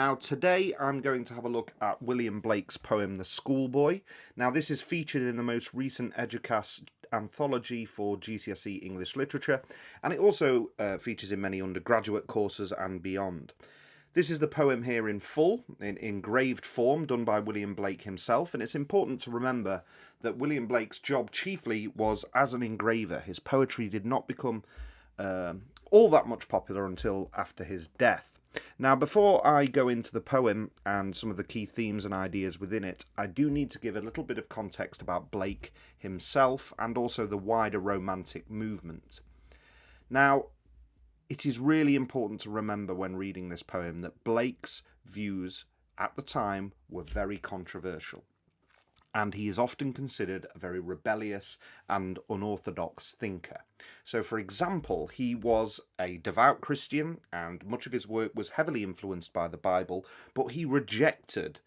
Now, today I'm going to have a look at William Blake's poem, The Schoolboy. Now, this is featured in the most recent Eduqas Anthology for GCSE English Literature, and it also features in many undergraduate courses and beyond. This is the poem here in full, in engraved form, done by William Blake himself, and it's important to remember that William Blake's job chiefly was as an engraver. His poetry did not become all that much popular until after his death. Now, before I go into the poem and some of the key themes and ideas within it, I do need to give a little bit of context about Blake himself and also the wider Romantic movement. Now, it is really important to remember when reading this poem that Blake's views at the time were very controversial, and he is often considered a very rebellious and unorthodox thinker. So, for example, he was a devout Christian, and much of his work was heavily influenced by the Bible, but he rejected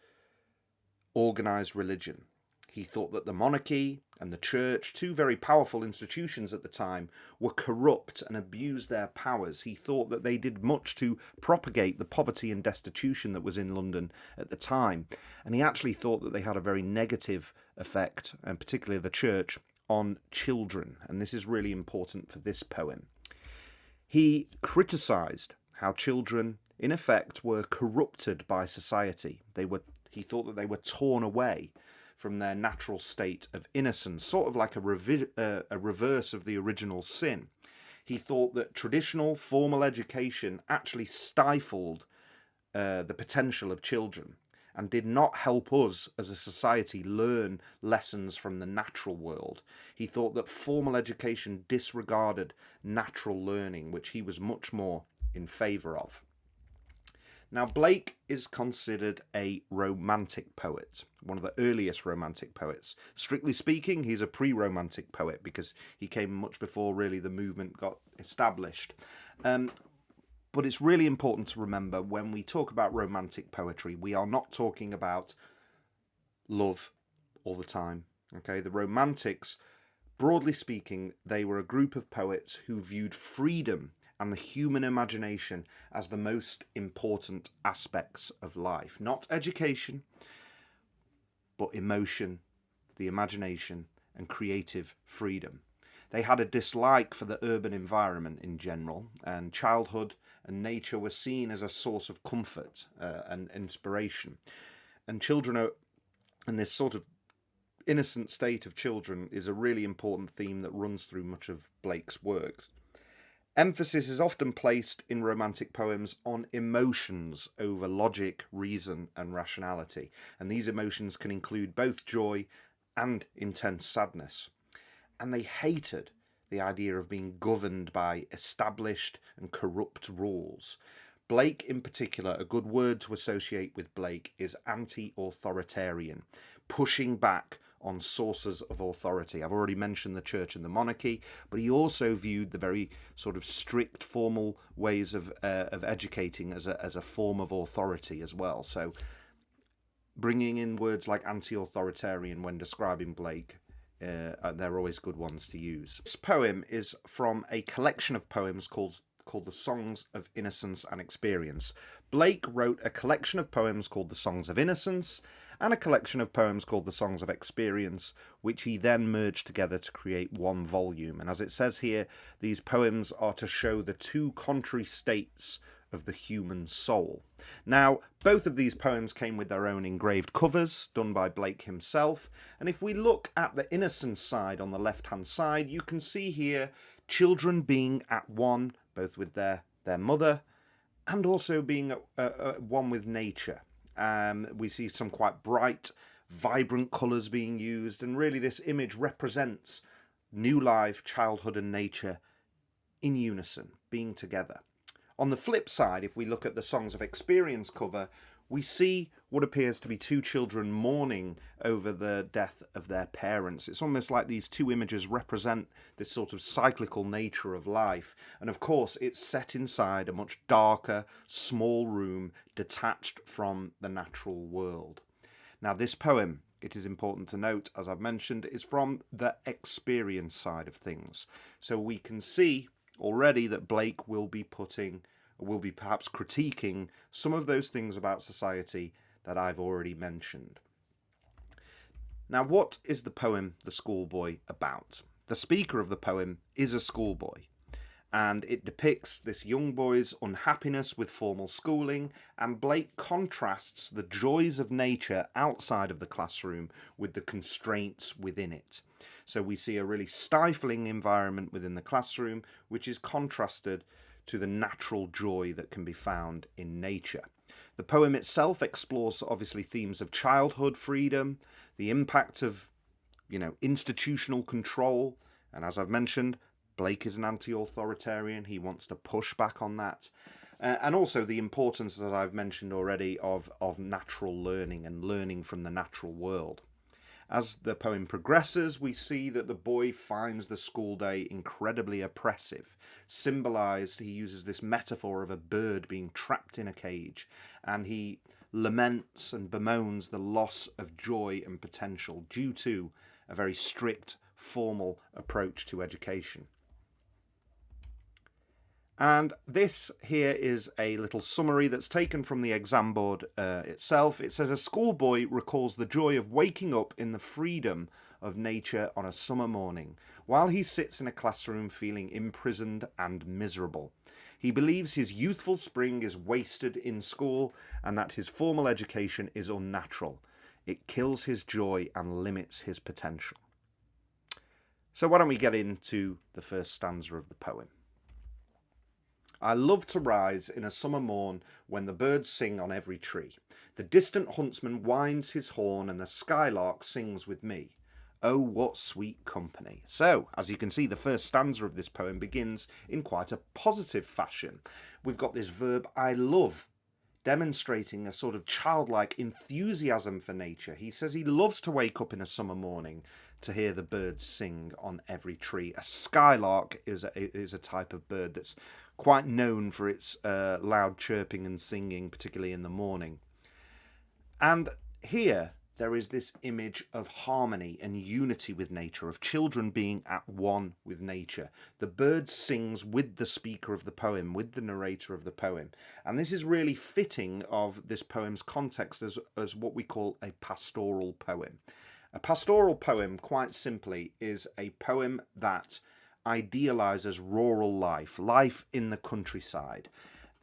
organised religion. He thought that the monarchy and the church, two very powerful institutions at the time, were corrupt and abused their powers. He thought that they did much to propagate the poverty and destitution that was in London at the time. And he actually thought that they had a very negative effect, and particularly the church, on children. And this is really important for this poem. He criticised how children, in effect, were corrupted by society. He thought that they were torn away from their natural state of innocence, sort of like a reverse of the original sin. He thought that traditional formal education actually stifled the potential of children and did not help us as a society learn lessons from the natural world. He thought that formal education disregarded natural learning, which he was much more in favour of. Now, Blake is considered a romantic poet, one of the earliest romantic poets. Strictly speaking, he's a pre-romantic poet because he came much before really the movement got established. But it's really important to remember when we talk about romantic poetry, we are not talking about love all the time. Okay, the Romantics, broadly speaking, they were a group of poets who viewed freedom and the human imagination as the most important aspects of life. Not education, but emotion, the imagination, and creative freedom. They had a dislike for the urban environment in general, and childhood and nature were seen as a source of comfort and inspiration. And and this sort of innocent state of children is a really important theme that runs through much of Blake's work. Emphasis is often placed in romantic poems on emotions over logic, reason, and rationality, and these emotions can include both joy and intense sadness. And they hated the idea of being governed by established and corrupt rules. Blake, in particular, a good word to associate with Blake is anti-authoritarian, pushing back on sources of authority. I've already mentioned the church and the monarchy, but he also viewed the very sort of strict formal ways of educating as a form of authority as well. So bringing in words like anti-authoritarian when describing Blake, they're always good ones to use. This poem is from a collection of poems called The Songs of Innocence and Experience. Blake wrote a collection of poems called The Songs of Innocence and a collection of poems called The Songs of Experience, which he then merged together to create one volume. And as it says here, these poems are to show the two contrary states of the human soul. Now, both of these poems came with their own engraved covers, done by Blake himself. And if we look at the Innocence side on the left-hand side, you can see here children being at one, both with their mother and also being one with nature. We see some quite bright, vibrant colours being used, and really this image represents new life, childhood and nature in unison, being together. On the flip side, if we look at the Songs of Experience cover, we see what appears to be two children mourning over the death of their parents. It's almost like these two images represent this sort of cyclical nature of life. And of course, it's set inside a much darker, small room detached from the natural world. Now, this poem, it is important to note, as I've mentioned, is from the experience side of things. So we can see already that Blake will be putting we'll be perhaps critiquing some of those things about society that I've already mentioned. Now, what is the poem The Schoolboy about? The speaker of the poem is a schoolboy, and it depicts this young boy's unhappiness with formal schooling, and Blake contrasts the joys of nature outside of the classroom with the constraints within it. So we see a really stifling environment within the classroom, which is contrasted to the natural joy that can be found in nature. The poem itself explores obviously themes of childhood freedom, the impact of, institutional control, and as I've mentioned, Blake is an anti-authoritarian. He wants to push back on that. And also the importance, as I've mentioned already, of natural learning and learning from the natural world. As the poem progresses, we see that the boy finds the school day incredibly oppressive. Symbolised, he uses this metaphor of a bird being trapped in a cage, and he laments and bemoans the loss of joy and potential due to a very strict, formal approach to education. And this here is a little summary that's taken from the exam board itself. It says, a schoolboy recalls the joy of waking up in the freedom of nature on a summer morning, while he sits in a classroom feeling imprisoned and miserable. He believes his youthful spring is wasted in school and that his formal education is unnatural. It kills his joy and limits his potential. So why don't we get into the first stanza of the poem? I love to rise in a summer morn when the birds sing on every tree. The distant huntsman winds his horn and the skylark sings with me. Oh, what sweet company. So, as you can see, the first stanza of this poem begins in quite a positive fashion. We've got this verb, I love, demonstrating a sort of childlike enthusiasm for nature. He says he loves to wake up in a summer morning to hear the birds sing on every tree. A skylark is a type of bird that's quite known for its loud chirping and singing, particularly in the morning. And here there is this image of harmony and unity with nature, of children being at one with nature. The bird sings with the speaker of the poem, with the narrator of the poem. And this is really fitting of this poem's context as what we call a pastoral poem. A pastoral poem, quite simply, is a poem that idealizes rural life in the countryside,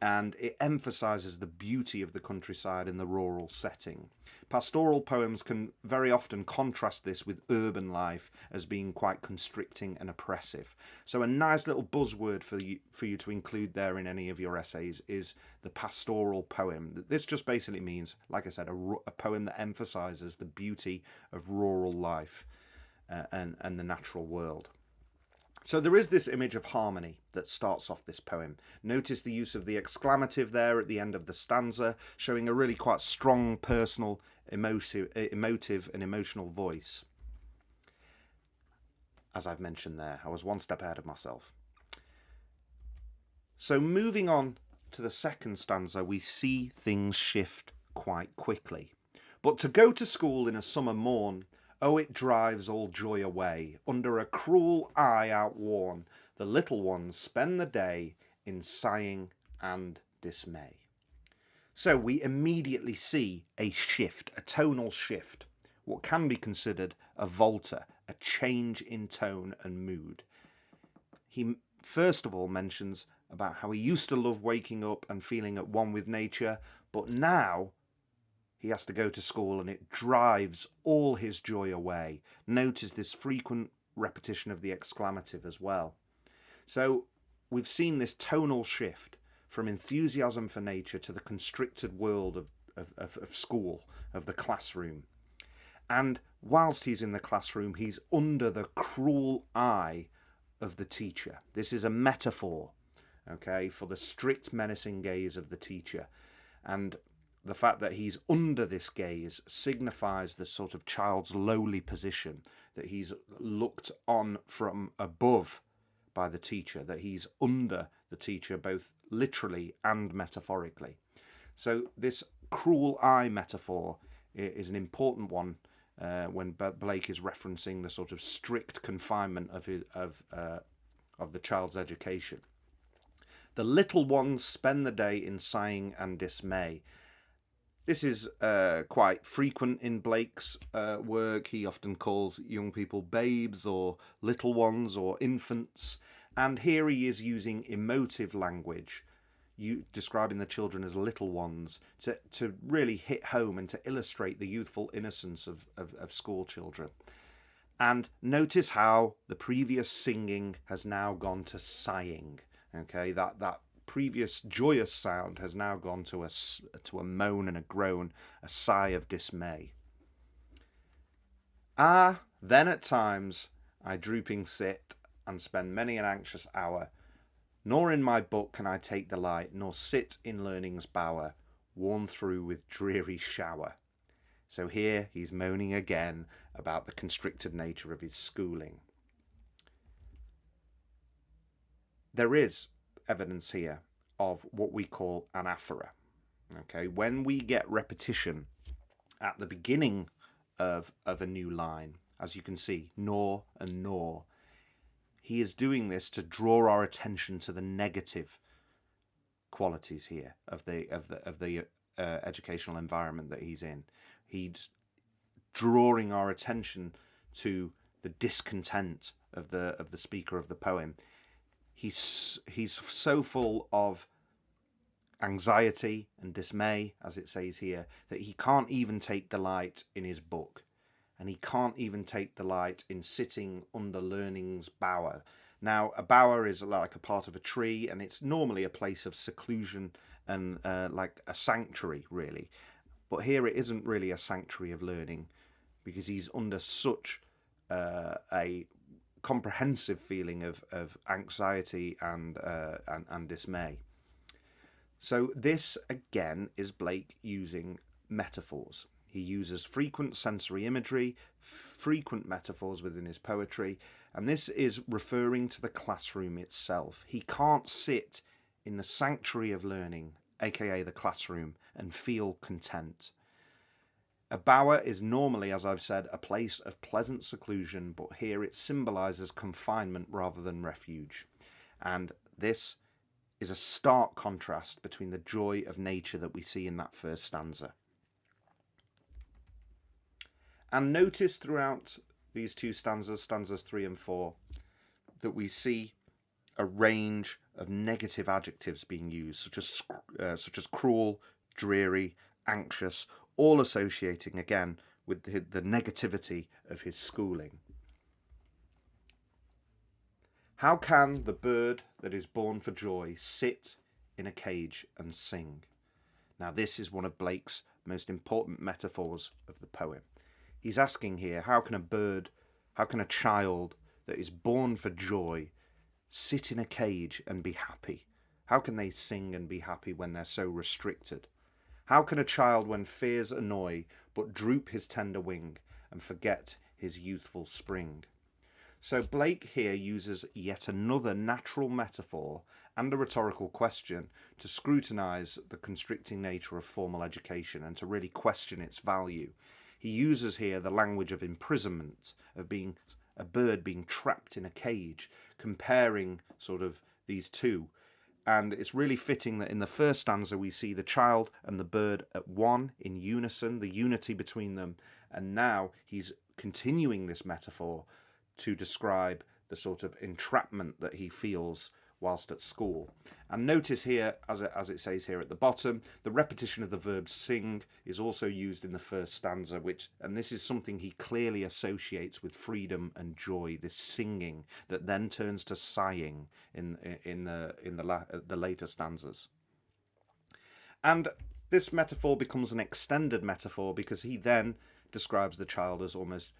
and it emphasizes the beauty of the countryside in the rural setting. Pastoral poems can very often contrast this with urban life as being quite constricting and oppressive. So a nice little buzzword for you to include there in any of your essays is the pastoral poem. This just basically means, like I said, a poem that emphasizes the beauty of rural life and the natural world. So there is this image of harmony that starts off this poem. Notice the use of the exclamative there at the end of the stanza, showing a really quite strong, personal, emotive and emotional voice. As I've mentioned there, I was one step ahead of myself. So moving on to the second stanza, we see things shift quite quickly. But to go to school in a summer morn, oh, it drives all joy away. Under a cruel eye outworn, the little ones spend the day in sighing and dismay. So we immediately see a shift, a tonal shift, what can be considered a volta, a change in tone and mood. He first of all mentions about how he used to love waking up and feeling at one with nature, but now he has to go to school and it drives all his joy away. Notice this frequent repetition of the exclamative as well. So we've seen this tonal shift from enthusiasm for nature to the constricted world of school, of the classroom. And whilst he's in the classroom, he's under the cruel eye of the teacher. This is a metaphor, okay, for the strict menacing gaze of the teacher. And the fact that he's under this gaze signifies the sort of child's lowly position, that he's looked on from above by the teacher, that he's under the teacher both literally and metaphorically. So this cruel eye metaphor is an important one when Blake is referencing the sort of strict confinement of the child's education. The little ones spend the day in sighing and dismay. This is quite frequent in Blake's work. He often calls young people babes or little ones or infants. And here he is using emotive language, describing the children as little ones, to really hit home and to illustrate the youthful innocence of school children. And notice how the previous singing has now gone to sighing. Okay, that previous joyous sound has now gone to a moan and a groan, a sigh of dismay. Ah, then at times I drooping sit and spend many an anxious hour, nor in my book can I take delight, nor sit in learning's bower, worn through with dreary shower. So here he's moaning again about the constricted nature of his schooling. There is evidence here of what we call anaphora. Okay, when we get repetition at the beginning of a new line, as you can see, nor and nor, he is doing this to draw our attention to the negative qualities here of the educational environment that he's in. He's drawing our attention to the discontent of the speaker of the poem. He's so full of anxiety and dismay, as it says here, that he can't even take delight in his book, and he can't even take delight in sitting under learning's bower. Now, a bower is like a part of a tree, and it's normally a place of seclusion and like a sanctuary, really. But here it isn't really a sanctuary of learning, because he's under such a comprehensive feeling of anxiety and dismay. So this again is Blake using metaphors. He uses frequent sensory imagery, frequent metaphors within his poetry, and this is referring to the classroom itself. He can't sit in the sanctuary of learning, aka the classroom, and feel content. A bower is normally, as I've said, a place of pleasant seclusion, but here it symbolises confinement rather than refuge. And this is a stark contrast between the joy of nature that we see in that first stanza. And notice throughout these two stanzas, stanzas 3 and 4, that we see a range of negative adjectives being used, such as cruel, dreary, anxious, all associating again with the negativity of his schooling. How can the bird that is born for joy sit in a cage and sing? Now, this is one of Blake's most important metaphors of the poem. He's asking here, how can a child that is born for joy sit in a cage and be happy? How can they sing and be happy when they're so restricted? How can a child, when fears annoy, but droop his tender wing and forget his youthful spring? So Blake here uses yet another natural metaphor and a rhetorical question to scrutinise the constricting nature of formal education and to really question its value. He uses here the language of imprisonment, of being a bird being trapped in a cage, comparing sort of these two. And it's really fitting that in the first stanza we see the child and the bird at one, in unison, the unity between them. And now he's continuing this metaphor to describe the sort of entrapment that he feels whilst at school. And notice here, as it says here at the bottom, the repetition of the verb sing is also used in the first stanza, and this is something he clearly associates with freedom and joy, this singing that then turns to sighing in the later stanzas. And this metaphor becomes an extended metaphor because he then describes the child as almost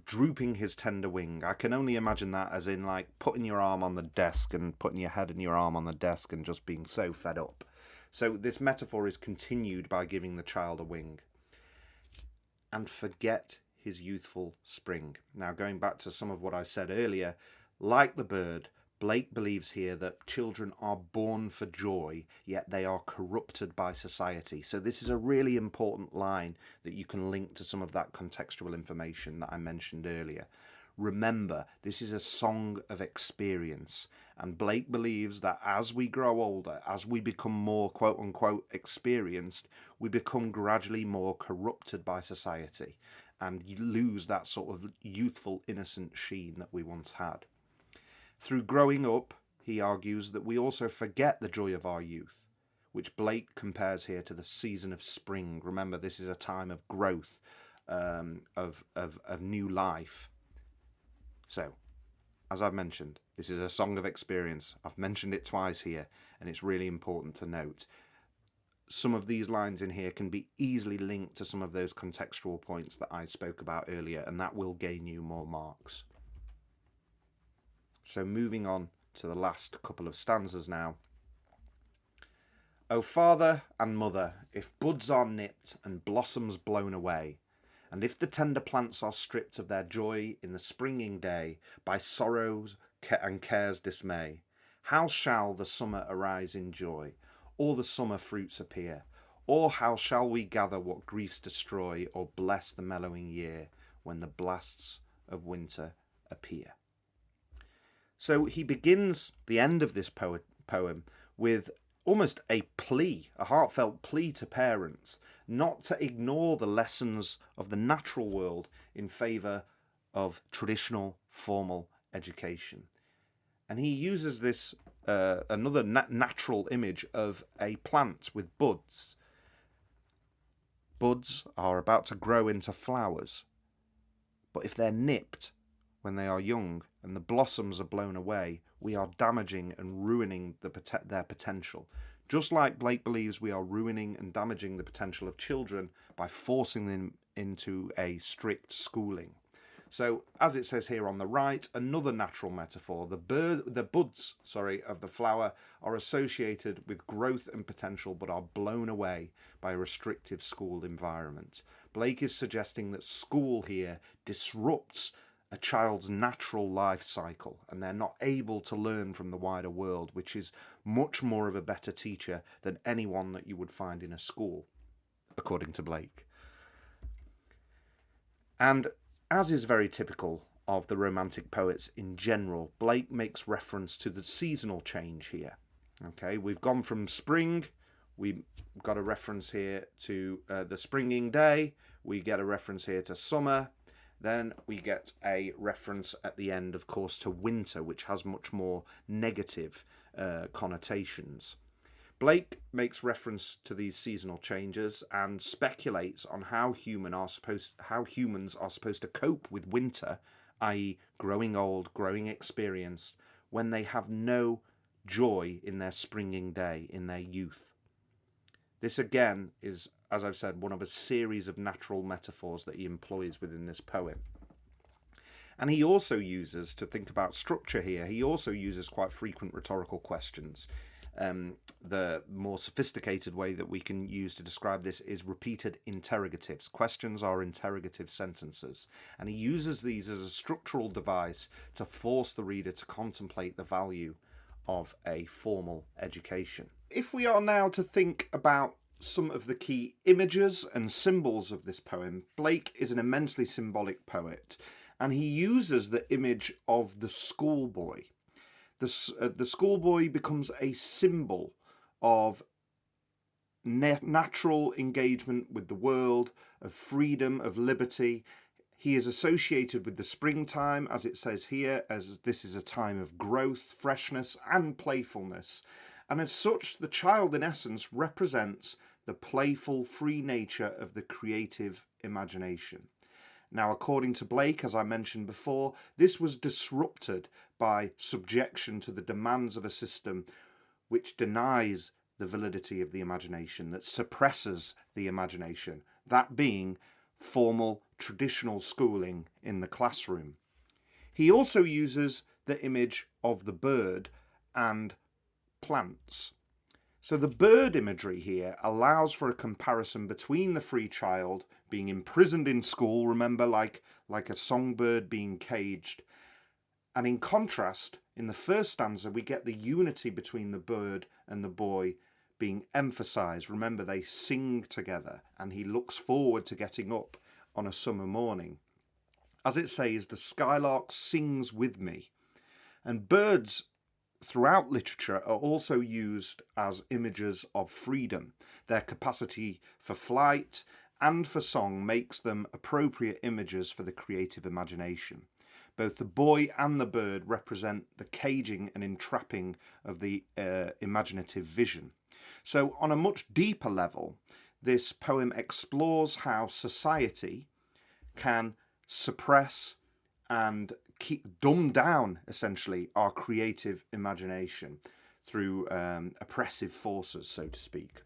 drooping his tender wing. I can only imagine that as in like putting your arm on the desk and putting your head and your arm on the desk and just being so fed up. So this metaphor is continued by giving the child a wing. And forget his youthful spring. Now, going back to some of what I said earlier, like the bird, Blake believes here that children are born for joy, yet they are corrupted by society. So this is a really important line that you can link to some of that contextual information that I mentioned earlier. Remember, this is a song of experience, and Blake believes that as we grow older, as we become more quote-unquote experienced, we become gradually more corrupted by society and you lose that sort of youthful, innocent sheen that we once had. Through growing up, he argues that we also forget the joy of our youth, which Blake compares here to the season of spring. Remember, this is a time of growth, of new life. So, as I've mentioned, this is a song of experience. I've mentioned it twice here, and it's really important to note. Some of these lines in here can be easily linked to some of those contextual points that I spoke about earlier, and that will gain you more marks. So moving on to the last couple of stanzas now. O father and mother, if buds are nipped and blossoms blown away, and if the tender plants are stripped of their joy in the springing day by sorrows and care's dismay, how shall the summer arise in joy, or the summer fruits appear? Or how shall we gather what griefs destroy, or bless the mellowing year when the blasts of winter appear? So he begins the end of this poem with almost a plea, a heartfelt plea to parents not to ignore the lessons of the natural world in favour of traditional formal education. And he uses this another natural image of a plant with buds. Buds are about to grow into flowers, but if they're nipped when they are young and the blossoms are blown away, we are damaging and ruining their potential. Just like Blake believes we are ruining and damaging the potential of children by forcing them into a strict schooling. So, as it says here on the right, another natural metaphor, the buds of the flower are associated with growth and potential but are blown away by a restrictive school environment. Blake is suggesting that school here disrupts a child's natural life cycle and they're not able to learn from the wider world, which is much more of a better teacher than anyone that you would find in a school, according to Blake. And as is very typical of the Romantic poets in general, Blake makes reference to the seasonal change here. Okay, we've gone from spring, we've got a reference here to the springing day, we get a reference here to summer, then we get a reference at the end, of course, to winter, which has much more negative connotations. Blake makes reference to these seasonal changes and speculates on how humans are supposed to cope with winter, i.e. growing old, growing experienced, when they have no joy in their springing day, in their youth. This again is, as I've said, one of a series of natural metaphors that he employs within this poem. And he also uses, to think about structure here, he also uses quite frequent rhetorical questions. The more sophisticated way that we can use to describe this is repeated interrogatives. Questions are interrogative sentences, and he uses these as a structural device to force the reader to contemplate the value of a formal education. If we are now to think about some of the key images and symbols of this poem, Blake is an immensely symbolic poet, and he uses the image of the schoolboy. The schoolboy becomes a symbol of natural engagement with the world, of freedom, of liberty. He is associated with the springtime, as it says here, as this is a time of growth, freshness, and playfulness. And as such, the child, in essence, represents the playful, free nature of the creative imagination. Now, according to Blake, as I mentioned before, this was disrupted by subjection to the demands of a system which denies the validity of the imagination, that suppresses the imagination, that being formal, traditional schooling in the classroom. He also uses the image of the bird and plants. So the bird imagery here allows for a comparison between the free child being imprisoned in school, remember, like a songbird being caged. And in contrast, in the first stanza, we get the unity between the bird and the boy being emphasised. Remember, they sing together and he looks forward to getting up on a summer morning. As it says, the skylark sings with me. And birds throughout literature are also used as images of freedom. Their capacity for flight and for song makes them appropriate images for the creative imagination. Both the boy and the bird represent the caging and entrapping of the imaginative vision. So on a much deeper level, this poem explores how society can suppress and dumb down, essentially, our creative imagination through oppressive forces, so to speak.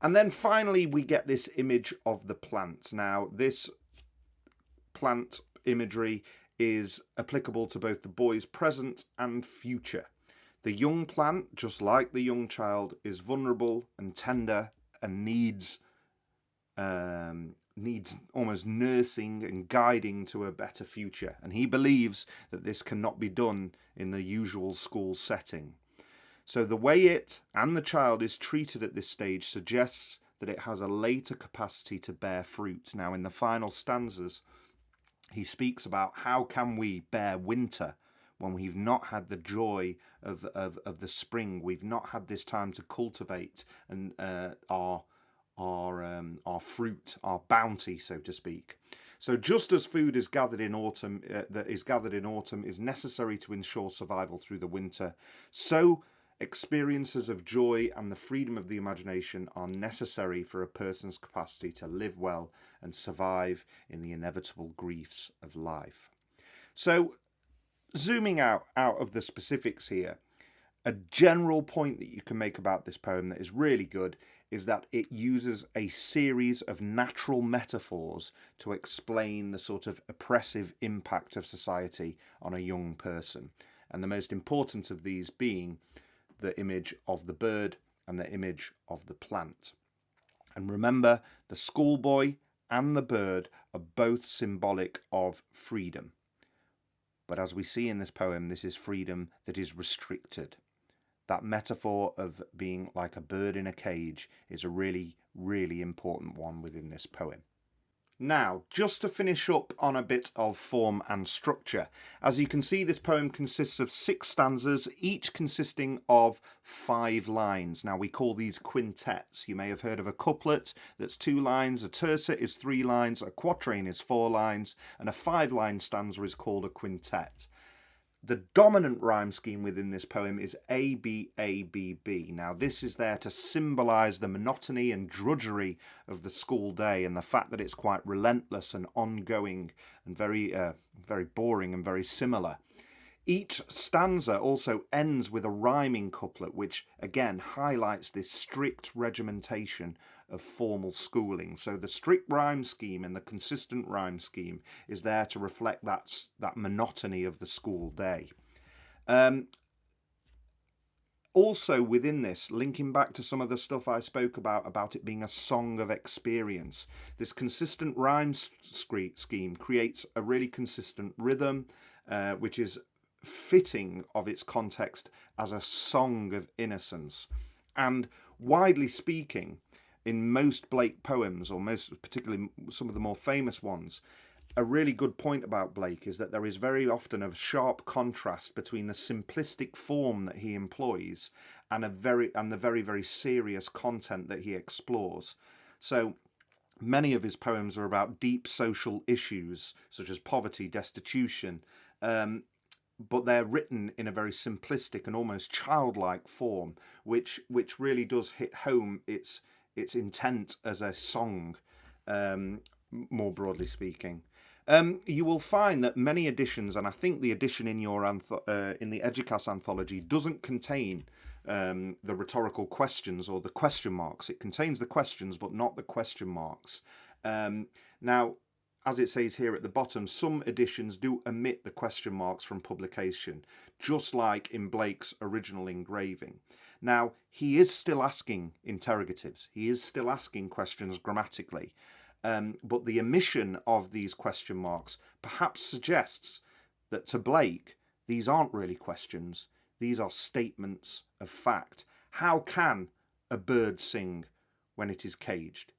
And then finally, we get this image of the plant. Now, this plant imagery is applicable to both the boy's present and future. The young plant, just like the young child, is vulnerable and tender and needs almost nursing and guiding to a better future. And he believes that this cannot be done in the usual school setting. So the way it and the child is treated at this stage suggests that it has a later capacity to bear fruit. Now, in the final stanzas, he speaks about how can we bear winter when we've not had the joy of the spring. We've not had this time to cultivate and our fruit, our bounty, so to speak. So just as food is gathered in autumn, is necessary to ensure survival through the winter, so experiences of joy and the freedom of the imagination are necessary for a person's capacity to live well and survive in the inevitable griefs of life. So, zooming out of the specifics here, a general point that you can make about this poem that is really good is that it uses a series of natural metaphors to explain the sort of oppressive impact of society on a young person. And the most important of these being the image of the bird and the image of the plant. And remember, the schoolboy and the bird are both symbolic of freedom. But as we see in this poem, this is freedom that is restricted. That metaphor of being like a bird in a cage is a really, really important one within this poem. Now, just to finish up on a bit of form and structure, as you can see, this poem consists of 6 stanzas, each consisting of 5 lines. Now, we call these quintets. You may have heard of a couplet that's 2 lines, a tercet is 3 lines, a quatrain is 4 lines, and a 5-line stanza is called a quintet. The dominant rhyme scheme within this poem is A, B, A, B, B. Now, this is there to symbolise the monotony and drudgery of the school day and the fact that it's quite relentless and ongoing and very boring and very similar. Each stanza also ends with a rhyming couplet, which again highlights this strict regimentation of formal schooling. So the strict rhyme scheme and the consistent rhyme scheme is there to reflect that monotony of the school day. Also within this, linking back to some of the stuff I spoke about it being a song of experience, this consistent rhyme scheme creates a really consistent rhythm, which is fitting of its context as a song of innocence. And widely speaking, in most Blake poems, or most particularly some of the more famous ones, a really good point about Blake is that there is very often a sharp contrast between the simplistic form that he employs and the very, very serious content that he explores. So many of his poems are about deep social issues such as poverty, destitution, but they're written in a very simplistic and almost childlike form, which really does hit home its intent as a song, more broadly speaking. You will find that many editions, and I think the edition in your in the Eduqas Anthology doesn't contain the rhetorical questions or the question marks. It contains the questions, but not the question marks. Now, as it says here at the bottom, some editions do omit the question marks from publication, just like in Blake's original engraving. Now, he is still asking interrogatives. He is still asking questions grammatically. But the omission of these question marks perhaps suggests that to Blake, these aren't really questions. These are statements of fact. How can a bird sing when it is caged?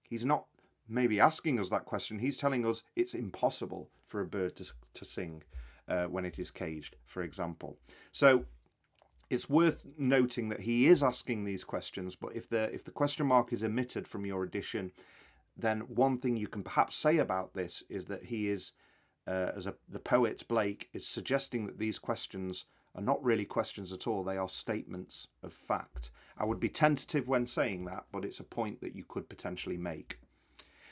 He's not maybe asking us that question. He's telling us it's impossible for a bird to sing when it is caged, for example. So it's worth noting that he is asking these questions, but if the question mark is omitted from your edition, then one thing you can perhaps say about this is that he is, the poet Blake, is suggesting that these questions are not really questions at all. They are statements of fact. I would be tentative when saying that, but it's a point that you could potentially make.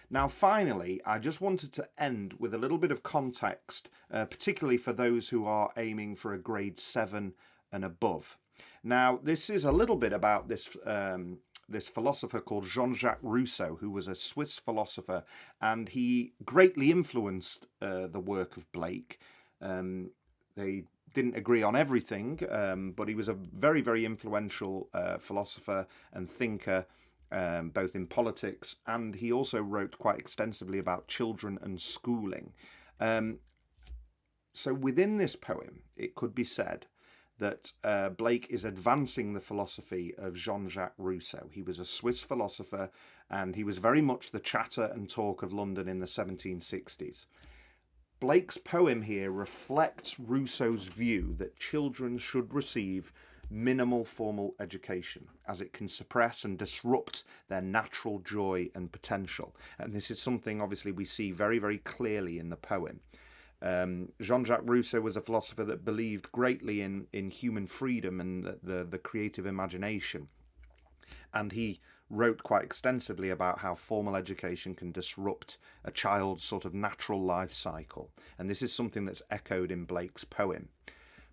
Now, finally, I just wanted to end with a little bit of context, particularly for those who are aiming for a grade 7 and above. Now, this is a little bit about this philosopher called Jean-Jacques Rousseau, who was a Swiss philosopher, and he greatly influenced the work of Blake. They didn't agree on everything, but he was a very, very influential philosopher and thinker, both in politics, and he also wrote quite extensively about children and schooling. So within this poem, it could be said that Blake is advancing the philosophy of Jean-Jacques Rousseau. He was a Swiss philosopher, and he was very much the chatter and talk of London in the 1760s. Blake's poem here reflects Rousseau's view that children should receive minimal formal education, as it can suppress and disrupt their natural joy and potential. And this is something obviously we see very, very clearly in the poem. Jean-Jacques Rousseau was a philosopher that believed greatly in human freedom and the creative imagination. And he wrote quite extensively about how formal education can disrupt a child's sort of natural life cycle. And this is something that's echoed in Blake's poem.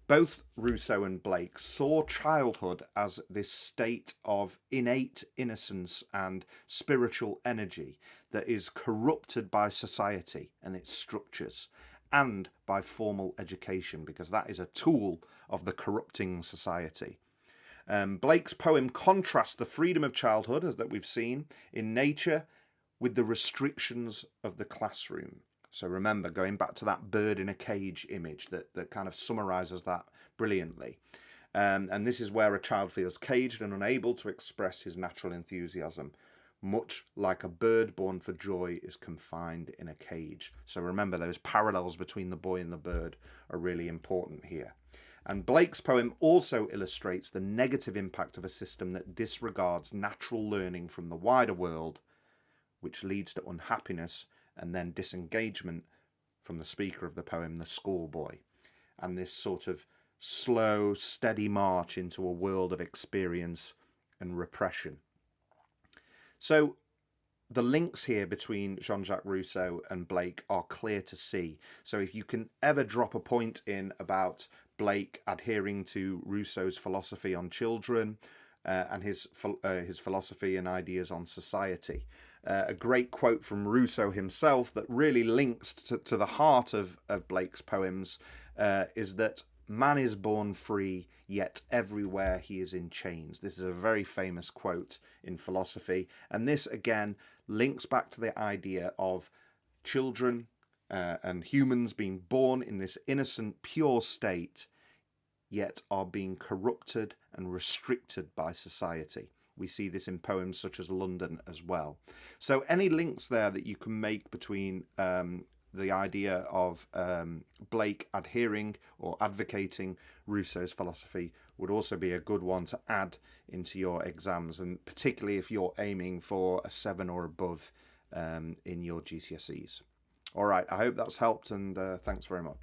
Both Rousseau and Blake saw childhood as this state of innate innocence and spiritual energy that is corrupted by society and its structures, and by formal education, because that is a tool of the corrupting society. Blake's poem contrasts the freedom of childhood, as that we've seen in nature, with the restrictions of the classroom. So remember, going back to that bird in a cage image that kind of summarises that brilliantly. And this is where a child feels caged and unable to express his natural enthusiasm, much like a bird born for joy is confined in a cage. So remember, those parallels between the boy and the bird are really important here. And Blake's poem also illustrates the negative impact of a system that disregards natural learning from the wider world, which leads to unhappiness and then disengagement from the speaker of the poem, the schoolboy, and this sort of slow, steady march into a world of experience and repression. So the links here between Jean-Jacques Rousseau and Blake are clear to see. So if you can ever drop a point in about Blake adhering to Rousseau's philosophy on children and his philosophy and ideas on society, a great quote from Rousseau himself that really links to the heart of Blake's poems is that man is born free, yet everywhere he is in chains. This is a very famous quote in philosophy, and this again links back to the idea of children and humans being born in this innocent, pure state, yet are being corrupted and restricted by society. We see this in poems such as London as well. So any links there that you can make between the idea of Blake adhering or advocating Rousseau's philosophy would also be a good one to add into your exams, and particularly if you're aiming for a 7 or above in your GCSEs. All right, I hope that's helped, and thanks very much.